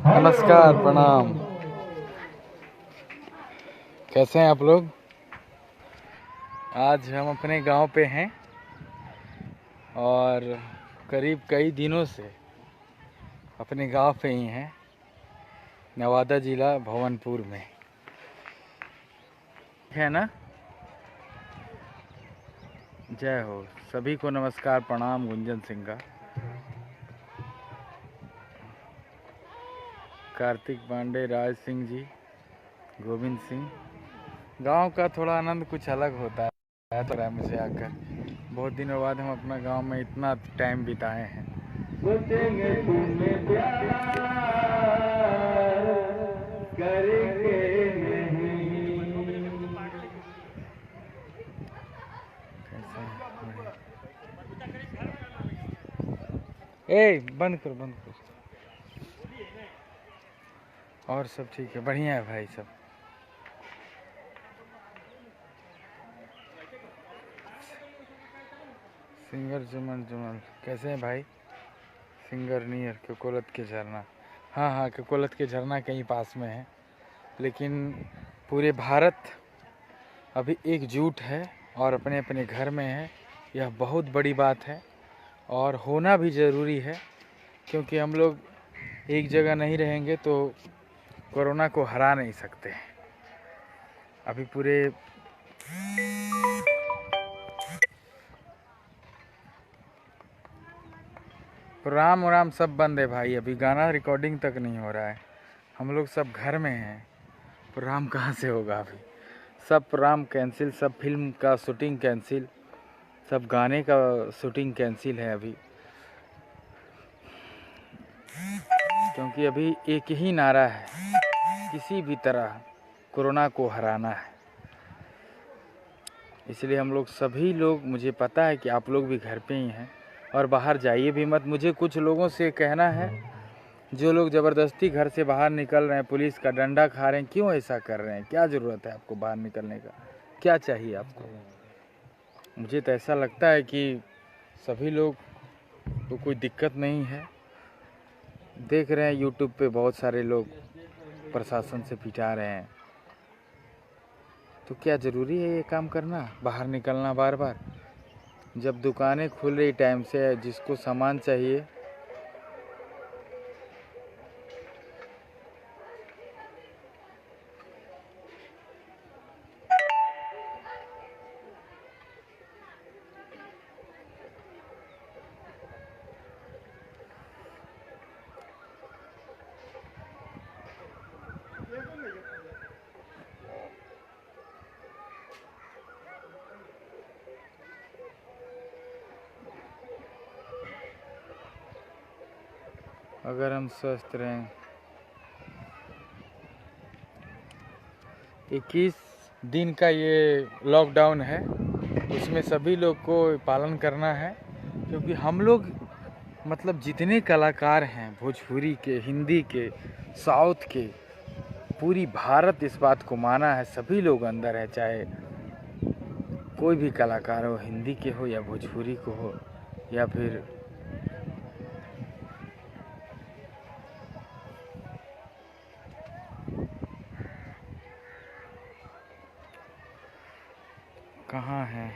नमस्कार, प्रणाम। कैसे हैं आप लोग? आज हम अपने गांव पे हैं और करीब कई दिनों से अपने गांव पे ही हैं, नवादा जिला भवनपुर में, है ना। जय हो। सभी को नमस्कार, प्रणाम। गुंजन सिंह का, कार्तिक पांडे, राज सिंह जी, गोविंद सिंह। गांव का थोड़ा आनंद कुछ अलग होता है तो मुझे आकर बहुत दिनों बाद हम अपना गांव में इतना टाइम बिताए हैं। सोचेंगे तुम्हें प्यार करके नहीं। ए बंद करो, बंद करो। और सब ठीक है, बढ़िया है भाई सब। सिंगर जुमन जुमन कैसे हैं भाई? सिंगर नियर केकोलत के झरना। हाँ, केकोलत के झरना कहीं पास में है, लेकिन पूरे भारत अभी एकजुट है और अपने अपने घर में है। यह बहुत बड़ी बात है और होना भी ज़रूरी है, क्योंकि हम लोग एक जगह नहीं रहेंगे तो कोरोना को हरा नहीं सकते। अभी पूरे प्रोग्राम वराम सब बंद है भाई। अभी गाना रिकॉर्डिंग तक नहीं हो रहा है। हम लोग सब घर में हैं, प्रोग्राम कहाँ से होगा? अभी सब प्रोग्राम कैंसिल, सब फिल्म का शूटिंग कैंसिल, सब गाने का शूटिंग कैंसिल है अभी, क्योंकि अभी एक ही नारा है, किसी भी तरह कोरोना को हराना है। इसलिए हम लोग सभी लोग, मुझे पता है कि आप लोग भी घर पे ही हैं और बाहर जाइए भी मत। मुझे कुछ लोगों से कहना है, जो लोग ज़बरदस्ती घर से बाहर निकल रहे हैं, पुलिस का डंडा खा रहे हैं, क्यों ऐसा कर रहे हैं? क्या ज़रूरत है आपको बाहर निकलने का? क्या चाहिए आपको? मुझे तो ऐसा लगता है कि सभी लोग को कोई दिक्कत नहीं है। देख रहे हैं यूट्यूब पे बहुत सारे लोग प्रशासन से पिटा रहे हैं, तो क्या ज़रूरी है ये काम करना, बाहर निकलना बार बार? जब दुकानें खुल रही टाइम से, जिसको सामान चाहिए अगर हम स्वस्थ रहें। 21 दिन का ये लॉकडाउन है, उसमें सभी लोग को पालन करना है, क्योंकि हम लोग मतलब जितने कलाकार हैं, भोजपुरी के, हिंदी के, साउथ के, पूरी भारत इस बात को माना है, सभी लोग अंदर है, चाहे कोई भी कलाकार हो, हिंदी के हो या भोजपुरी को हो या फिर कहाँ है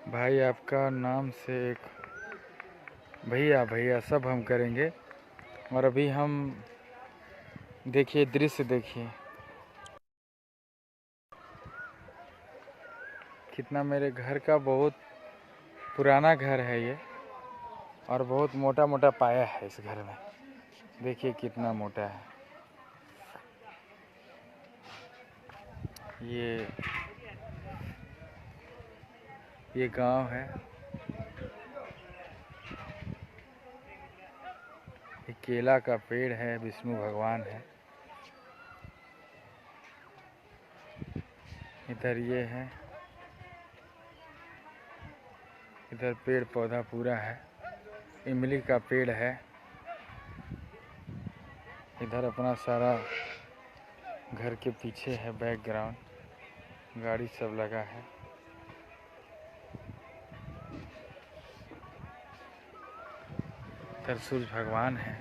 भाई? आपका नाम से एक भैया भैया सब हम करेंगे। और अभी हम देखिए, दृश्य देखिए कितना। मेरे घर का बहुत पुराना घर है ये, और बहुत मोटा मोटा पाया है इस घर में। देखिए कितना मोटा है ये गांव है। ये केला का पेड़ है, विष्णु भगवान है। इधर ये है, इधर पेड़ पौधा पूरा है, इमली का पेड़ है। इधर अपना सारा घर के पीछे है बैकग्राउंड, गाड़ी सब लगा है। इधर सूर्य भगवान है।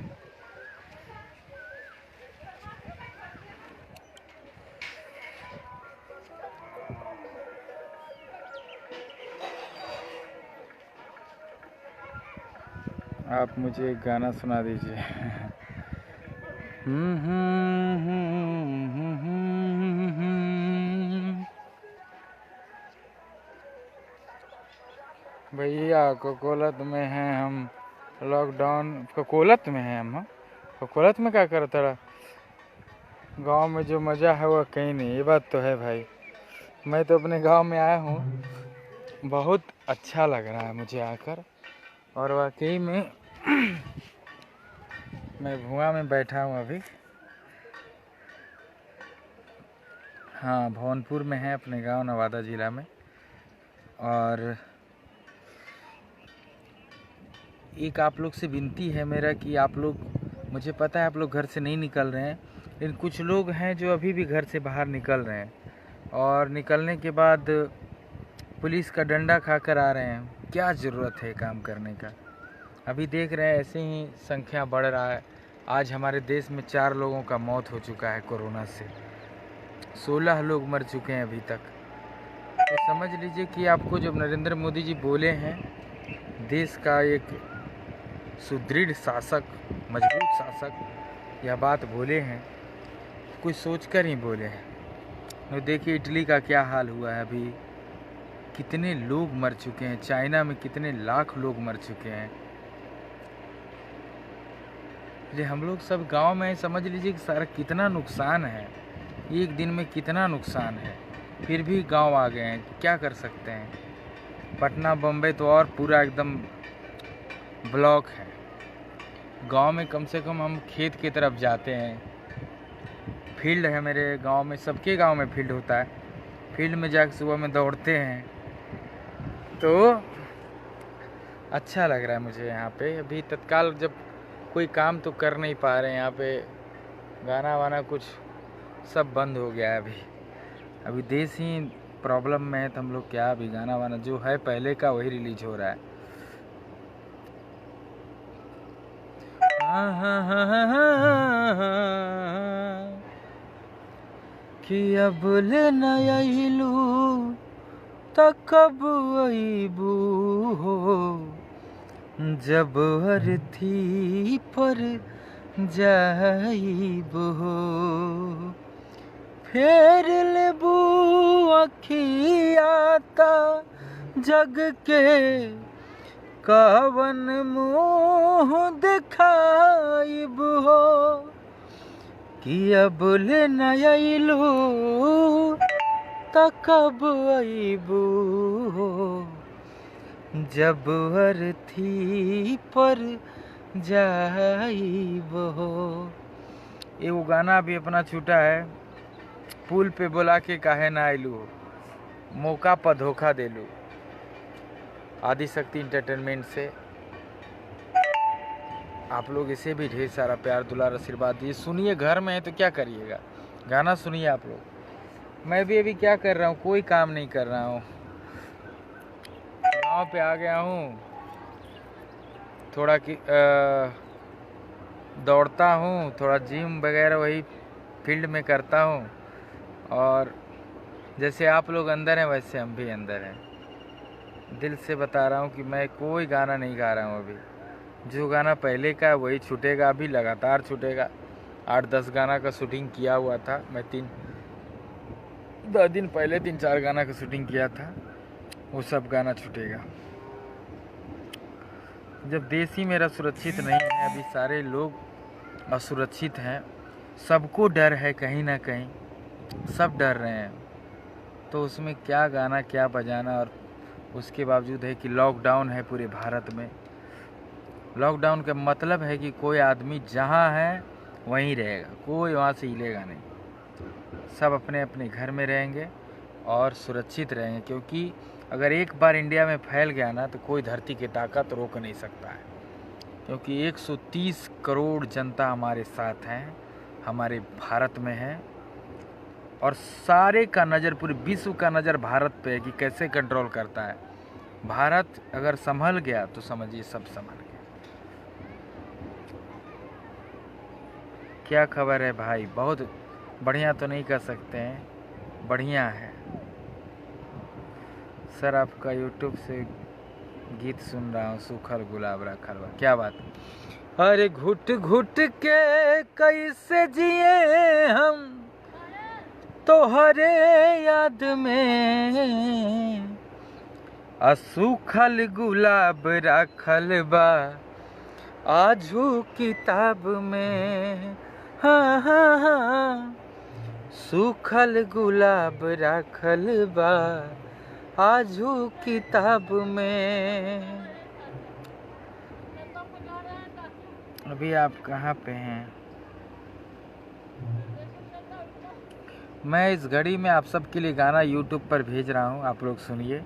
आप मुझे एक गाना सुना दीजिए। भैया कोकोलत में हैं हम, लॉकडाउन कोकोलत में हैं हम। कोकोलत में क्या करता रहा? गांव में जो मज़ा है वो कहीं नहीं, ये बात तो है भाई। मैं तो अपने गांव में आया हूँ, बहुत अच्छा लग रहा है मुझे आकर। और वाकई में मैं भुआ में बैठा हूँ अभी। हाँ, भवनपुर में है अपने गांव, नवादा ज़िला में। और एक आप लोग से विनती है मेरा कि आप लोग, मुझे पता है आप लोग घर से नहीं निकल रहे हैं, लेकिन कुछ लोग हैं जो अभी भी घर से बाहर निकल रहे हैं और निकलने के बाद पुलिस का डंडा खाकर आ रहे हैं। क्या ज़रूरत है काम करने का? अभी देख रहे हैं ऐसे ही संख्या बढ़ रहा है। आज हमारे देश में 4 लोगों का मौत हो चुका है कोरोना से, 16 लोग मर चुके हैं अभी तक। तो समझ लीजिए कि आपको जब नरेंद्र मोदी जी बोले हैं, देश का एक सुदृढ़ शासक, मजबूत शासक यह बात बोले हैं, कुछ सोचकर ही बोले हैं। तो देखिए इटली का क्या हाल हुआ है, अभी कितने लोग मर चुके हैं। चाइना में कितने लाख लोग मर चुके हैं। ये हम लोग सब गांव में, समझ लीजिए कि सारा कितना नुकसान है, एक दिन में कितना नुकसान है, फिर भी गांव आ गए हैं। क्या कर सकते हैं? पटना बम्बई तो और पूरा एकदम ब्लॉक है। गांव में कम से कम हम खेत की तरफ जाते हैं, फील्ड है मेरे गांव में, सबके गांव में फील्ड होता है। फील्ड में जाकर सुबह में दौड़ते हैं, तो अच्छा लग रहा है मुझे यहाँ पे। अभी तत्काल जब कोई काम तो कर नहीं पा रहे हैं यहाँ पे, गाना वाना कुछ सब बंद हो गया है अभी देश ही प्रॉब्लम में है, तो हम लोग क्या, अभी गाना वाना जो है पहले का वही रिलीज हो रहा है। कि अब ले नयलू त कब अबू हो, जब अर्थी पर जाइब हो, फेर लेबू अखियाता जग के, कवन मुँह दिखाइब हो, कि अब ले नयलू त कब अबू हो, जब अर्थी पर जाइब हो। एगो गाना भी अपना छूटा है, पुल पे बोला के काहे ना आइलू हो, मौका पर धोखा देलू। आदिशक्ति एंटरटेनमेंट से आप लोग इसे भी ढेर सारा प्यार दुलार आशीर्वाद दिए। सुनिए, घर में है तो क्या करिएगा, गाना सुनिए आप लोग। मैं भी अभी क्या कर रहा हूँ, कोई काम नहीं कर रहा हूँ, गाँव पे आ गया हूँ, थोड़ा दौड़ता हूँ, थोड़ा जिम वगैरह वही फील्ड में करता हूँ। और जैसे आप लोग अंदर हैं वैसे हम भी अंदर हैं। दिल से बता रहा हूँ कि मैं कोई गाना नहीं गा रहा हूँ अभी। जो गाना पहले का है वही छूटेगा, अभी लगातार छूटेगा। 8-10 गाना का शूटिंग किया हुआ था मैं, 10 दिन पहले 3-4 गाना का शूटिंग किया था, वो सब गाना छूटेगा। जब देश ही मेरा सुरक्षित नहीं है, अभी सारे लोग असुरक्षित हैं, सबको डर है कहीं ना कहीं, सब डर रहे हैं, तो उसमें क्या गाना क्या बजाना। और उसके बावजूद है कि लॉकडाउन है पूरे भारत में। लॉकडाउन का मतलब है कि कोई आदमी जहाँ है वहीं रहेगा, कोई वहाँ से हिलेगा नहीं, सब अपने अपने घर में रहेंगे और सुरक्षित रहेंगे। क्योंकि अगर एक बार इंडिया में फैल गया ना, तो कोई धरती की ताकत रोक नहीं सकता है। क्योंकि 130 करोड़ जनता हमारे साथ हैं, हमारे भारत में है, और सारे का नज़र, पूरे विश्व का नज़र भारत पे है कि कैसे कंट्रोल करता है। भारत अगर संभल गया तो समझिए सब संभल गया। क्या खबर है भाई? बहुत बढ़िया तो नहीं कर सकते हैं, बढ़िया है सर। आपका यूट्यूब से गीत सुन रहा हूँ, सूखल गुलाब रखल बा। क्या बात है? अरे घुट घुट के कैसे जिए हम तोहरे याद में, सूखल गुलाब रखल बा आजू किताब में। हाँ हाँ हाँ, सूखल गुलाब रखल बा आजू किताब में। अभी आप कहाँ पे हैं? मैं इस घड़ी में आप सबके लिए गाना यूट्यूब पर भेज रहा हूँ, आप लोग सुनिए।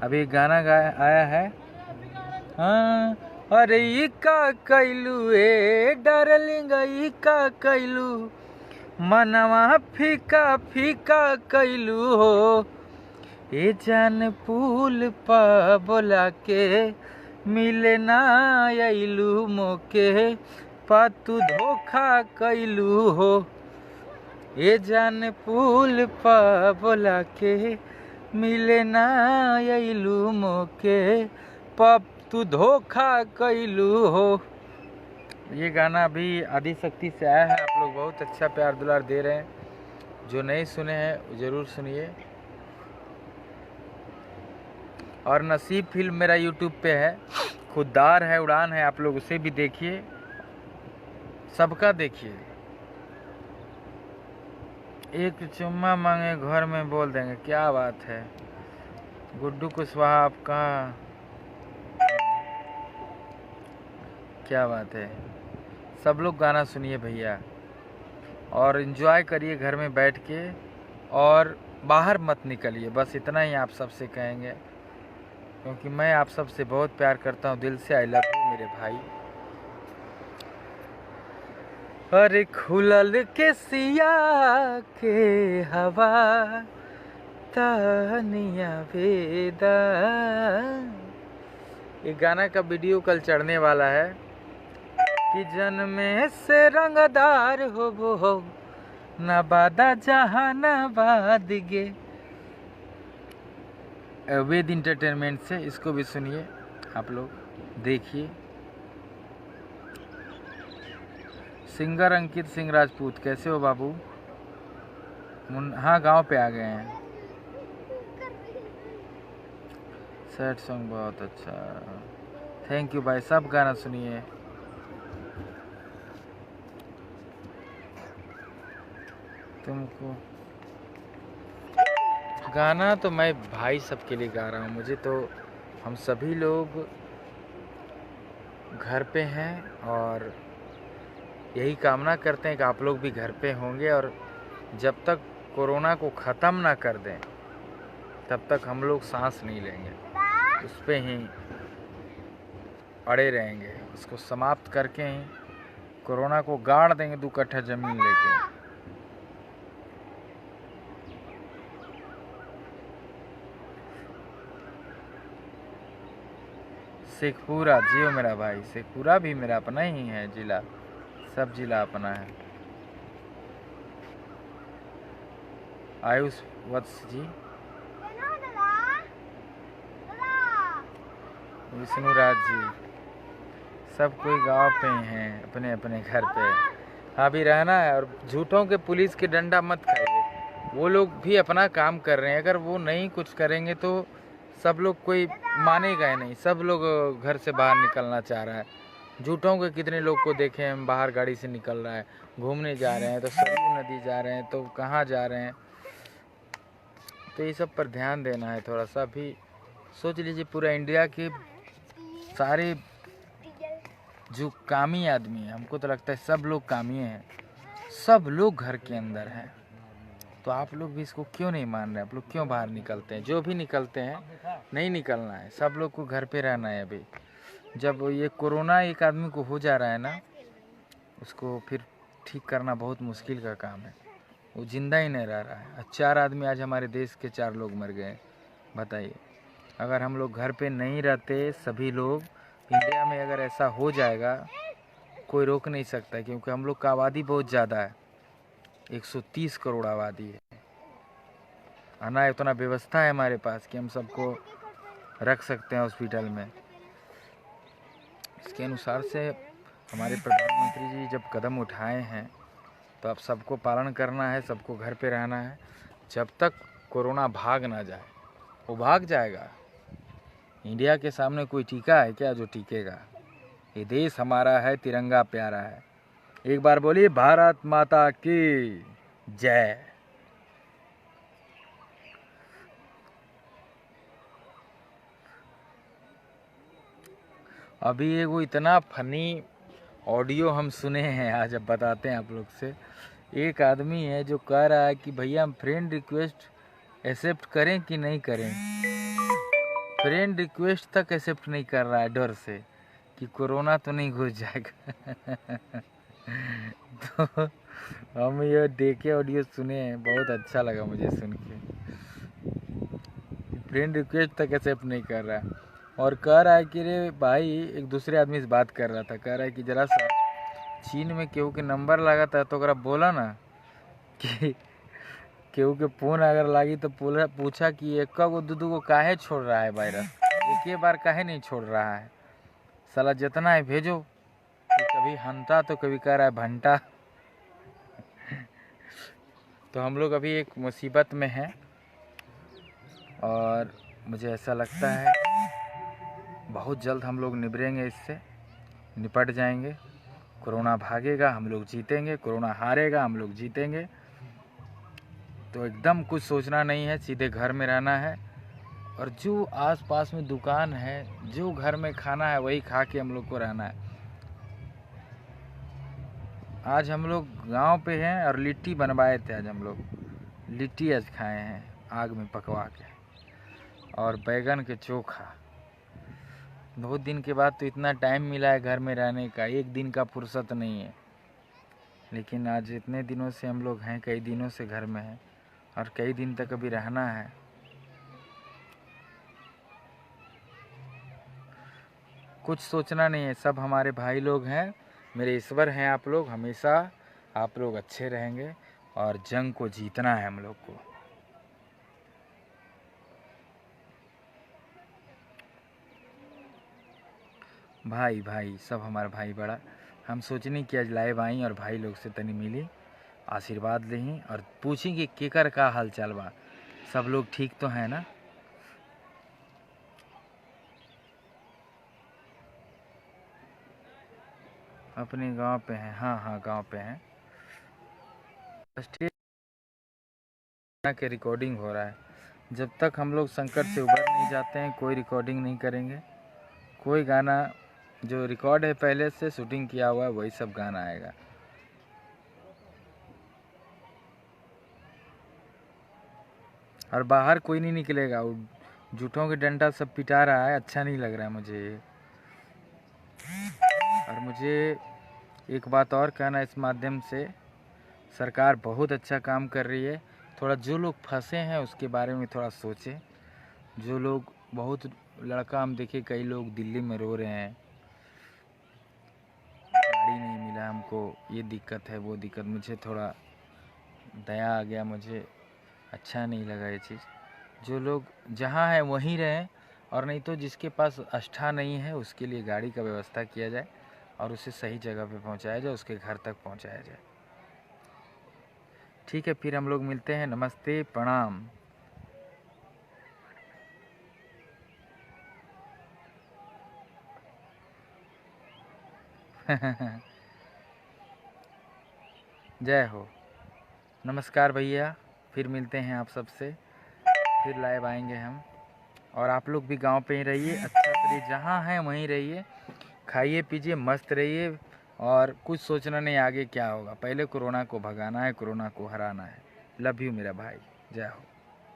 अभी गाना आया है। हाँ, अरे ई का कैलू ए डार्लिंग, ई का कैलू मनवा फीका फीका कैलू हो। ए जान पुल पा बोला के मिले ना आइलू मोके, पा तू धोखा कैलू हो। ए जान पुल पा बोला के मिले ना आइलू मोके, पा तू धोखा कैलू हो। ये गाना अभी आदिशक्ति से आया है, आप लोग बहुत अच्छा प्यार दुलार दे रहे हैं। जो नहीं सुने हैं ज़रूर सुनिए। और नसीब फिल्म मेरा यूट्यूब पे है, खुददार है, उड़ान है, आप लोग उसे भी देखिए, सबका देखिए। एक चुम्मा मांगे घर में बोल देंगे, क्या बात है। गुड्डू कुशवाहा आपका क्या बात है। सब लोग गाना सुनिए भैया और एंजॉय करिए घर में बैठ के, और बाहर मत निकलिए, बस इतना ही आप सबसे कहेंगे, क्योंकि मैं आप सबसे बहुत प्यार करता हूँ दिल से। आई लव यू मेरे भाई। अरे खुलल के सिया के हवा तानिया वेदा। ये गाना का वीडियो कल चढ़ने वाला है कि जन्मे से रंगदार हो वो नबादा जहानाबाद गे। वेद इंटरटेनमेंट से, इसको भी सुनिए, आप लोग देखिए। सिंगर अंकित सिंह राजपूत, कैसे हो बाबू? हाँ, गांव पे आ गए हैं। सैड सॉन्ग बहुत अच्छा, थैंक यू भाई। सब गाना सुनिए। तुमको गाना तो मैं भाई सबके लिए गा रहा हूँ। मुझे तो, हम सभी लोग घर पे हैं और यही कामना करते हैं कि आप लोग भी घर पे होंगे, और जब तक कोरोना को ख़त्म ना कर दें तब तक हम लोग सांस नहीं लेंगे, उस पे ही अड़े रहेंगे। उसको समाप्त करके ही कोरोना को गाड़ देंगे 2 कट्ठा ज़मीन लेके। शेखपुरा, जियो मेरा भाई। शेखपुरा भी मेरा अपना ही है जिला, सब जिला अपना है। आयुष वत्स जी, विष्णुराज जी, सब कोई गांव पे ही हैं, अपने अपने घर पे। अभी रहना है, और झूठों के पुलिस के डंडा मत खाइए। वो लोग भी अपना काम कर रहे हैं, अगर वो नहीं कुछ करेंगे तो सब लोग कोई मानेगा ही नहीं। सब लोग घर से बाहर निकलना चाह रहा है। झूठों के कितने लोग को देखे हम बाहर गाड़ी से निकल रहा है, घूमने जा रहे हैं, तो सरयू नदी जा रहे हैं, तो कहाँ जा रहे हैं। तो ये सब पर ध्यान देना है थोड़ा सा। भी सोच लीजिए, पूरा इंडिया के सारे जो कामी आदमी हैं, हमको तो लगता है सब लोग कामी हैं, सब लोग घर के अंदर हैं। तो आप लोग भी इसको क्यों नहीं मान रहे? आप लोग क्यों बाहर निकलते हैं? जो भी निकलते हैं, नहीं निकलना है, सब लोग को घर पे रहना है। अभी जब ये कोरोना एक आदमी को हो जा रहा है ना, उसको फिर ठीक करना बहुत मुश्किल का काम है। वो जिंदा ही नहीं रह रहा है। 4 आदमी आज हमारे देश के 4 लोग मर गए, बताइए। अगर हम लोग घर पे नहीं रहते, सभी लोग इंडिया में, अगर ऐसा हो जाएगा, कोई रोक नहीं सकता, क्योंकि हम लोग का आबादी बहुत ज़्यादा है, 130 करोड़ आबादी है। आना इतना व्यवस्था है हमारे पास कि हम सबको रख सकते हैं हॉस्पिटल में। इसके अनुसार से हमारे प्रधानमंत्री जी जब कदम उठाए हैं तो अब सबको पालन करना है, सबको घर पे रहना है। जब तक कोरोना भाग ना जाए, वो भाग जाएगा। इंडिया के सामने कोई टीका है क्या जो टिकेगा? ये देश हमारा है, तिरंगा प्यारा है। एक बार बोलिए भारत माता की जय। अभी एक वो इतना फनी ऑडियो हम सुने हैं, आज अब बताते हैं आप लोग से। एक आदमी है जो कह रहा है कि भैया हम फ्रेंड रिक्वेस्ट एक्सेप्ट करें कि नहीं करें। फ्रेंड रिक्वेस्ट तक एक्सेप्ट नहीं कर रहा है, डर से कि कोरोना तो नहीं घुस जाएगा। तो हम ये देखे ऑडियो सुने हैं, बहुत अच्छा लगा मुझे सुन के। फ्रेंड रिक्वेस्ट तक एक्सेप्ट नहीं कर रहा है और कह रहा है कि रे भाई, एक दूसरे आदमी से बात कर रहा था, कह रहा है कि जरा सा चीन में केहू के नंबर लगा था तो अगर बोला ना कि केहू के फोन अगर लगी तो पूछा कि एक को दूधू को काहे छोड़ रहा है वायरस, एक ही बार काहे नहीं छोड़ रहा है, साला जितना है भेजो। तो कभी हंता तो कभी कह रहा है भंटा। तो हम लोग अभी एक मुसीबत में हैं और मुझे ऐसा लगता है बहुत जल्द हम लोग निबरेंगे, इससे निपट जाएंगे। कोरोना भागेगा, हम लोग जीतेंगे। कोरोना हारेगा, हम लोग जीतेंगे। तो एकदम कुछ सोचना नहीं है, सीधे घर में रहना है। और जो आसपास में दुकान है, जो घर में खाना है वही खा के हम लोग को रहना है। आज हम लोग गांव पे हैं और लिट्टी बनवाए थे। आज हम लोग लिट्टी आज खाए हैं आग में पकवा के, और बैगन के चोखा। बहुत दिन के बाद तो इतना टाइम मिला है घर में रहने का, एक दिन का फुर्सत नहीं है। लेकिन आज इतने दिनों से हम लोग हैं, कई दिनों से घर में हैं और कई दिन तक अभी रहना है। कुछ सोचना नहीं है, सब हमारे भाई लोग हैं, मेरे ईश्वर हैं आप लोग। हमेशा आप लोग अच्छे रहेंगे और जंग को जीतना है हम लोग को। भाई भाई सब हमारे भाई बड़ा। हम सोचनी कि आज लाइव आई और भाई लोग से तनी मिली, आशीर्वाद लें और पूछी कि केकर का हाल चाल बा, सब लोग ठीक तो हैं ना। अपने गांव पे हैं? हाँ हाँ, गांव पे हैं। स्टेज के रिकॉर्डिंग हो रहा है। जब तक हम लोग संकट से उबर नहीं जाते हैं, कोई रिकॉर्डिंग नहीं करेंगे। कोई गाना जो रिकॉर्ड है पहले से शूटिंग किया हुआ है वही सब गाना आएगा। और बाहर कोई नहीं निकलेगा, वो जूठों के डंडा सब पिटा रहा है, अच्छा नहीं लग रहा है मुझे। और मुझे एक बात और कहना है इस माध्यम से, सरकार बहुत अच्छा काम कर रही है। थोड़ा जो लोग फंसे हैं उसके बारे में थोड़ा सोचें। जो लोग, बहुत लड़का हम देखे, कई लोग दिल्ली में रो रहे हैं, गाड़ी नहीं मिला हमको, ये दिक्कत है वो दिक्कत। मुझे थोड़ा दया आ गया, मुझे अच्छा नहीं लगा ये चीज़। जो लोग जहाँ हैं वहीं रहें, और नहीं तो जिसके पास आस्था नहीं है उसके लिए गाड़ी का व्यवस्था किया जाए और उसे सही जगह पे पहुँचाया जाए, उसके घर तक पहुँचाया जाए। ठीक है, फिर हम लोग मिलते हैं। नमस्ते, प्रणाम। जय हो। नमस्कार भैया, फिर मिलते हैं आप सबसे, फिर लाइव आएंगे हम। और आप लोग भी गांव पे ही रहिए, अच्छा करिए, जहाँ हैं वहीं रहिए, खाइए पीजिए, मस्त रहिए। और कुछ सोचना नहीं आगे क्या होगा, पहले कोरोना को भगाना है, कोरोना को हराना है। लव यू मेरा भाई, जय हो।